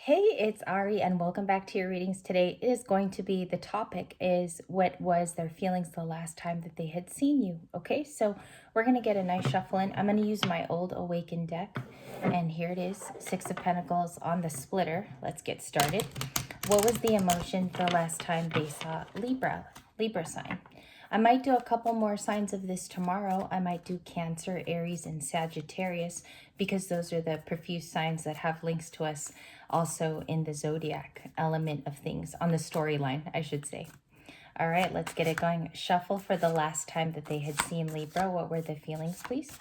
Hey, it's Ari, and welcome back to your readings today. It is going to be the topic is what was their feelings the last time that they had seen you. Okay, so we're going to get a nice shuffle in. I'm going to use my old Awakened deck, and here it is, Six of Pentacles on the splitter. Let's get started. What was the emotion the last time they saw Libra sign? I might do a couple more signs of this tomorrow. I might do Cancer, Aries, and Sagittarius because those are the profuse signs that have links to us also in the zodiac element of things, on the storyline, I should say. All right, let's get it going. Shuffle for the last time that they had seen Libra. What were the feelings, please?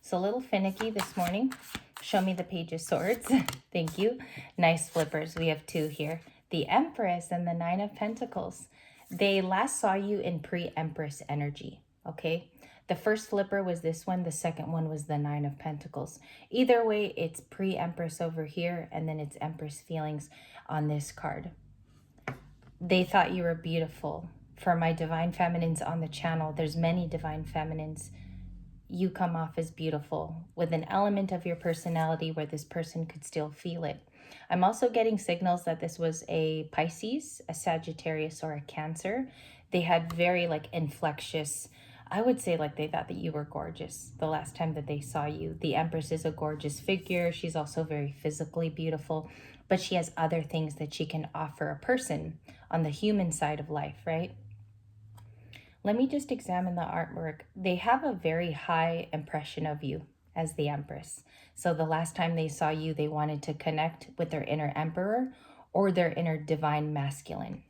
So a little finicky this morning. Show me the Page of Swords. Thank you. Nice flippers. We have two here. The Empress and the Nine of Pentacles. They last saw you in pre-Empress energy, okay? The first flipper was this one. The second one was the Nine of Pentacles. Either way, it's pre-Empress over here, and then it's Empress feelings on this card. They thought you were beautiful. For my Divine Feminines on the channel, there's many Divine Feminines. You come off as beautiful with an element of your personality where this person could still feel it. I'm also getting signals that this was a Pisces, a Sagittarius, or a Cancer. They had very inflectious, I would say they thought that you were gorgeous the last time that they saw you. The Empress is a gorgeous figure. She's also very physically beautiful, but she has other things that she can offer a person on the human side of life, right? Let me just examine the artwork. They have a very high impression of you as the Empress. So the last time they saw you, they wanted to connect with their inner Emperor or their inner Divine Masculine.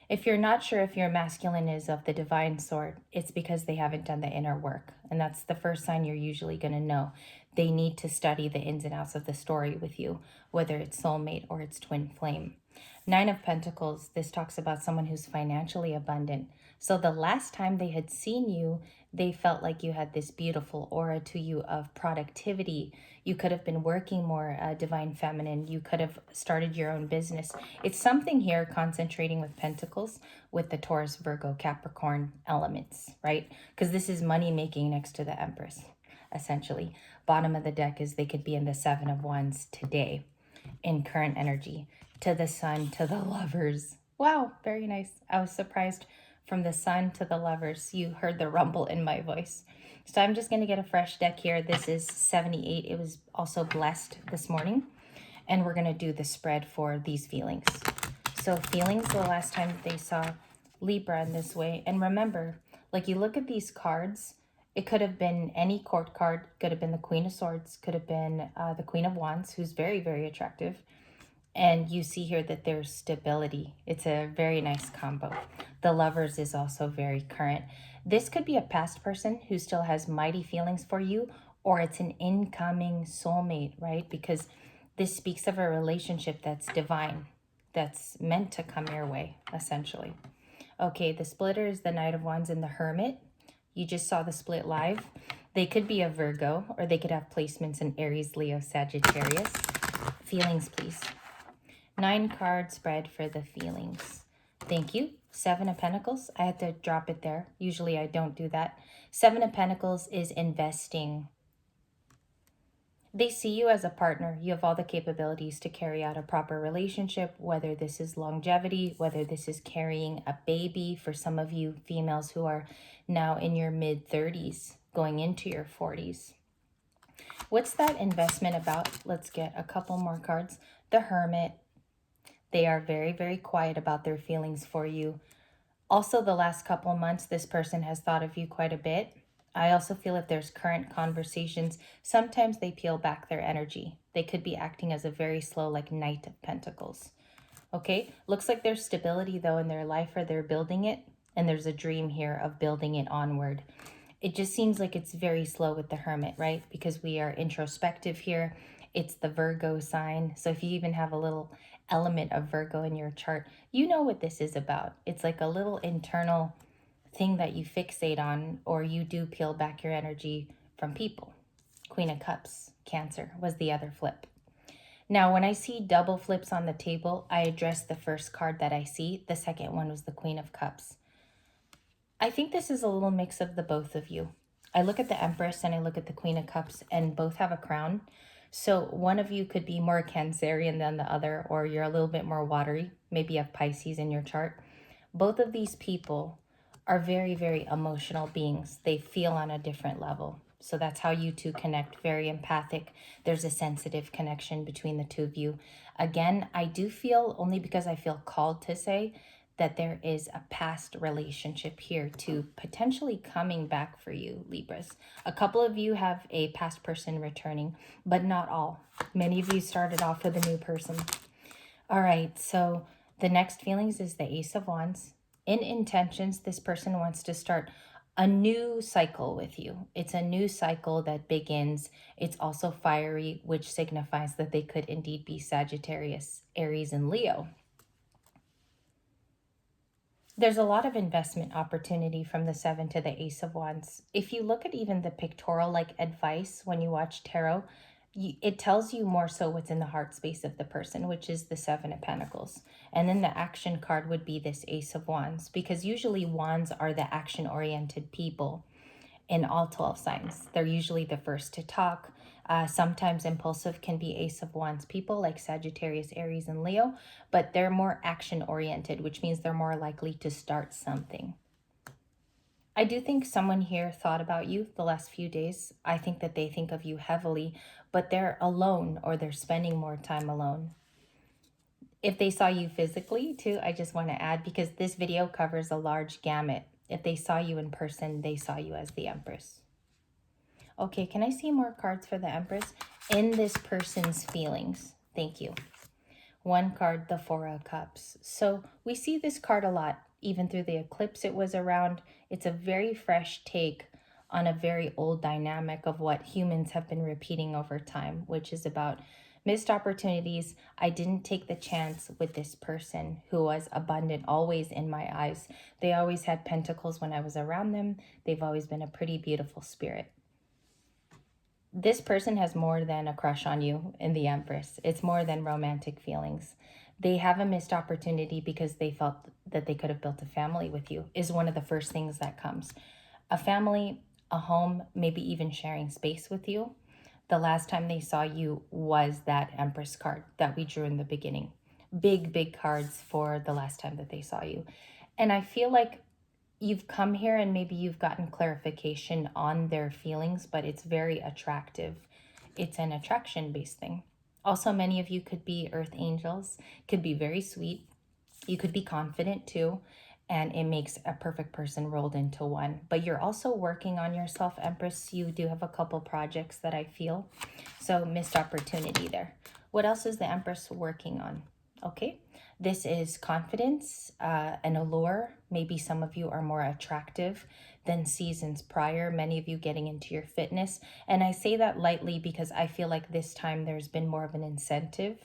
If you're not sure if your masculine is of the divine sort, it's because they haven't done the inner work. And that's the first sign you're usually going to know. They need to study the ins and outs of the story with you, whether it's soulmate or it's twin flame. Nine of Pentacles, this talks about someone who's financially abundant. So the last time they had seen you, they felt like you had this beautiful aura to you of productivity. You could have been working more, Divine Feminine. You could have started your own business. It's something here concentrating with Pentacles with the Taurus, Virgo, Capricorn elements, right? Because this is money making next to the Empress, essentially. Bottom of the deck is they could be in the Seven of Wands today in current energy. To the Sun, to the Lovers. Wow, very nice. I was surprised. From the Sun to the Lovers, you heard the rumble in my voice. So I'm just going to get a fresh deck here. This is 78. It was also blessed this morning. And we're going to do the spread for these feelings. So feelings the last time that they saw Libra in this way. And remember, you look at these cards, it could have been any court card. Could have been the Queen of Swords. Could have been the Queen of Wands, who's very, very attractive. And you see here that there's stability. It's a very nice combo. The Lovers is also very current. This could be a past person who still has mighty feelings for you, or it's an incoming soulmate, right? Because this speaks of a relationship that's divine, that's meant to come your way, essentially. Okay, the splitter is the Knight of Wands and the Hermit. You just saw the split live. They could be a Virgo, or they could have placements in Aries, Leo, Sagittarius. Feelings, please. 9 card spread for the feelings. Thank you. 7 of Pentacles. I had to drop it there. Usually I don't do that. 7 of Pentacles is investing. They see you as a partner. You have all the capabilities to carry out a proper relationship, whether this is longevity, whether this is carrying a baby for some of you females who are now in your mid-30s, going into your 40s. What's that investment about? Let's get a couple more cards. The Hermit. They are very, very quiet about their feelings for you. Also, the last couple months, this person has thought of you quite a bit. I also feel if there's current conversations, sometimes they peel back their energy. They could be acting as a very slow, Knight of Pentacles. Okay, looks like there's stability, though, in their life, or they're building it. And there's a dream here of building it onward. It just seems like it's very slow with the Hermit, right? Because we are introspective here. It's the Virgo sign. So if you even have a little element of Virgo in your chart, you know what this is about. It's like a little internal thing that you fixate on, or you do peel back your energy from people. Queen of Cups, Cancer was the other flip. Now, when I see double flips on the table, I address the first card that I see. The second one was the Queen of Cups. I think this is a little mix of the both of you. I look at the Empress and I look at the Queen of Cups, and both have a crown. So one of you could be more Cancerian than the other, or you're a little bit more watery. Maybe you have Pisces in your chart. Both of these people are very, very emotional beings. They feel on a different level. So that's how you two connect, very empathic. There's a sensitive connection between the two of you. Again, I do feel, only because I feel called to say, that there is a past relationship here to potentially coming back for you, Libras. A couple of you have a past person returning, but not all. Many of you started off with a new person. All right, so the next feelings is the Ace of Wands. In intentions, this person wants to start a new cycle with you. It's a new cycle that begins. It's also fiery, which signifies that they could indeed be Sagittarius, Aries, and Leo. There's a lot of investment opportunity from the Seven to the Ace of Wands. If you look at even the pictorial like advice when you watch tarot, it tells you more so what's in the heart space of the person, which is the Seven of Pentacles. And then the action card would be this Ace of Wands, because usually wands are the action-oriented people in all 12 signs. They're usually the first to talk. Sometimes impulsive can be Ace of Wands people like Sagittarius, Aries, and Leo, but they're more action oriented, which means they're more likely to start something. I do think someone here thought about you the last few days. I think that they think of you heavily, but they're alone or they're spending more time alone. If they saw you physically too, I just want to add, because this video covers a large gamut. If they saw you in person, they saw you as the Empress. Okay, can I see more cards for the Empress? In this person's feelings. Thank you. One card, the Four of Cups. So we see this card a lot, even through the eclipse it was around. It's a very fresh take on a very old dynamic of what humans have been repeating over time, which is about missed opportunities. I didn't take the chance with this person who was abundant always in my eyes. They always had pentacles when I was around them. They've always been a pretty beautiful spirit. This person has more than a crush on you in the Empress. It's more than romantic feelings. They have a missed opportunity because they felt that they could have built a family with you, is one of the first things that comes. A family, a home, maybe even sharing space with you. The last time they saw you was that Empress card that we drew in the beginning. Big, big cards for the last time that they saw you. And I feel like you've come here and maybe you've gotten clarification on their feelings, but it's very attractive. It's an attraction-based thing. Also, many of you could be earth angels, could be very sweet. You could be confident too, and it makes a perfect person rolled into one. But you're also working on yourself, Empress. You do have a couple projects that I feel. So missed opportunity there. What else is the Empress working on? Okay, this is confidence, an allure. Maybe some of you are more attractive than seasons prior, many of you getting into your fitness. And I say that lightly because I feel like this time there's been more of an incentive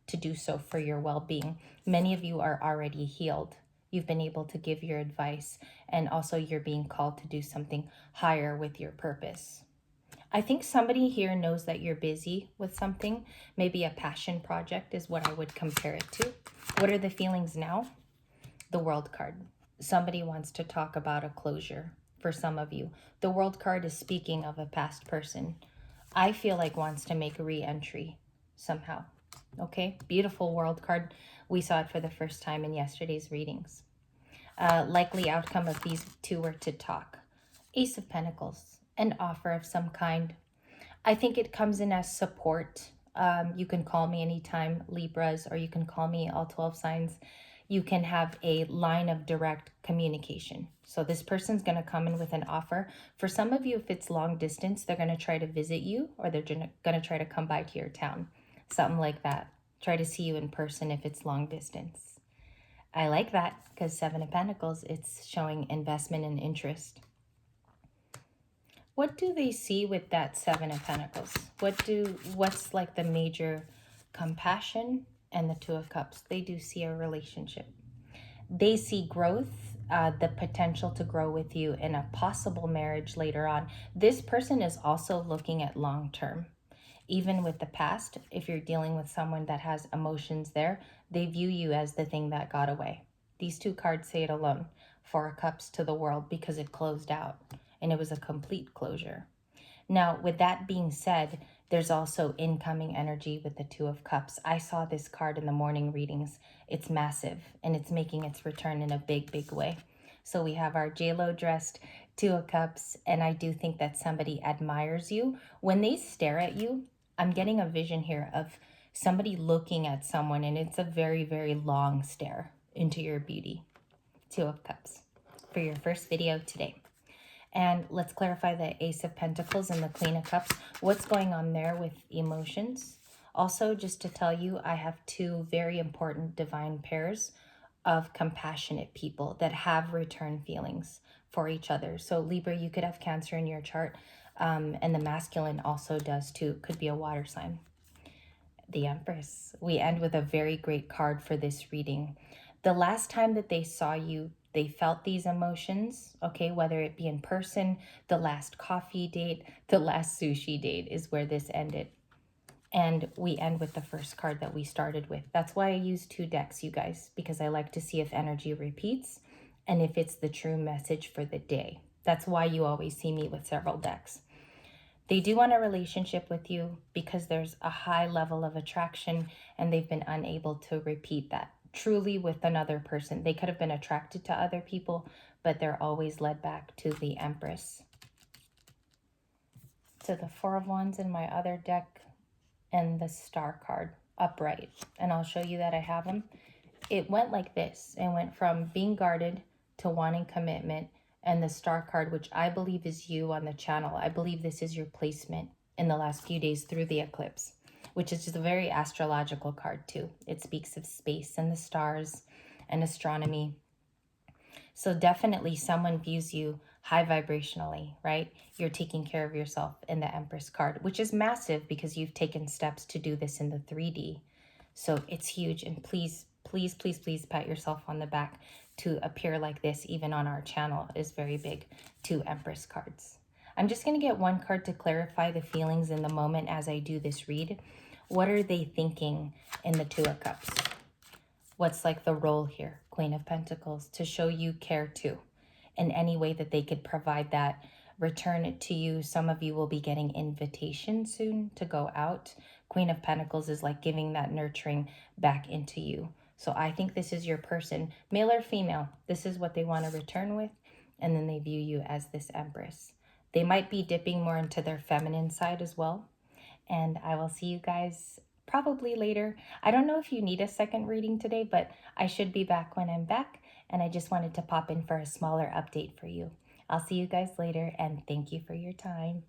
to do so for your well-being. Many of you are already healed. You've been able to give your advice, and also you're being called to do something higher with your purpose. I think somebody here knows that you're busy with something. Maybe a passion project is what I would compare it to. What are the feelings now? The World card. Somebody wants to talk about a closure for some of you. The World card is speaking of a past person. I feel like wants to make a re-entry somehow. Okay, beautiful World card. We saw it for the first time in yesterday's readings. Likely outcome if these two were to talk. Ace of Pentacles, an offer of some kind. I think it comes in as support. You can call me anytime, Libras, or you can call me all 12 signs. You can have a line of direct communication. So this person's going to come in with an offer. For some of you, if it's long distance, they're going to try to visit you, or they're going to try to come by to your town. Something like that. Try to see you in person if it's long distance. I like that because Seven of Pentacles, it's showing investment and interest. What do they see with that Seven of Pentacles? What's like the major compassion and the Two of Cups? They do see a relationship. They see growth, the potential to grow with you in a possible marriage later on. This person is also looking at long term. Even with the past, if you're dealing with someone that has emotions there, they view you as the thing that got away. These two cards say it alone. Four of Cups to the World, because it closed out and it was a complete closure. Now, with that being said, There's also incoming energy with the Two of Cups. I saw this card in the morning readings. It's massive and it's making its return in a big, big way. So we have our J-Lo dressed Two of Cups, and I do think that somebody admires you. When they stare at you, I'm getting a vision here of somebody looking at someone, and it's a very, very long stare into your beauty. Two of Cups for your first video today. And let's clarify the Ace of Pentacles and the Queen of Cups. What's going on there with emotions? Also, just to tell you, I have two very important divine pairs of compassionate people that have return feelings for each other. So Libra, you could have Cancer in your chart, and the masculine also does too. Could be a water sign. The Empress. We end with a very great card for this reading. The last time that they saw you, they felt these emotions, okay, whether it be in person, the last coffee date, the last sushi date is where this ended. And we end with the first card that we started with. That's why I use two decks, you guys, because I like to see if energy repeats and if it's the true message for the day. That's why you always see me with several decks. They do want a relationship with you because there's a high level of attraction and they've been unable to repeat that truly with another person. They could have been attracted to other people, but they're always led back to the Empress. To the Four of Wands in my other deck and the Star card upright. And I'll show you that I have them. It went like this. It went from being guarded to wanting commitment, and the Star card, which I believe is you on the channel. I believe this is your placement in the last few days through the eclipse, which is just a very astrological card too. It speaks of space and the stars and astronomy. So definitely someone views you high vibrationally, right? You're taking care of yourself in the Empress card, which is massive because you've taken steps to do this in the 3D. So it's huge. And please, please, please, please pat yourself on the back. To appear like this, even on our channel, is very big. Two Empress cards. I'm just going to get one card to clarify the feelings in the moment as I do this read. What are they thinking in the Two of Cups? What's like the role here? Queen of Pentacles, to show you care too in any way that they could provide that. Return it to you. Some of you will be getting invitations soon to go out. Queen of Pentacles is like giving that nurturing back into you. So I think this is your person, male or female. This is what they want to return with. And then they view you as this Empress. They might be dipping more into their feminine side as well. And I will see you guys probably later. I don't know if you need a second reading today, but I should be back when I'm back. And I just wanted to pop in for a smaller update for you. I'll see you guys later, and thank you for your time.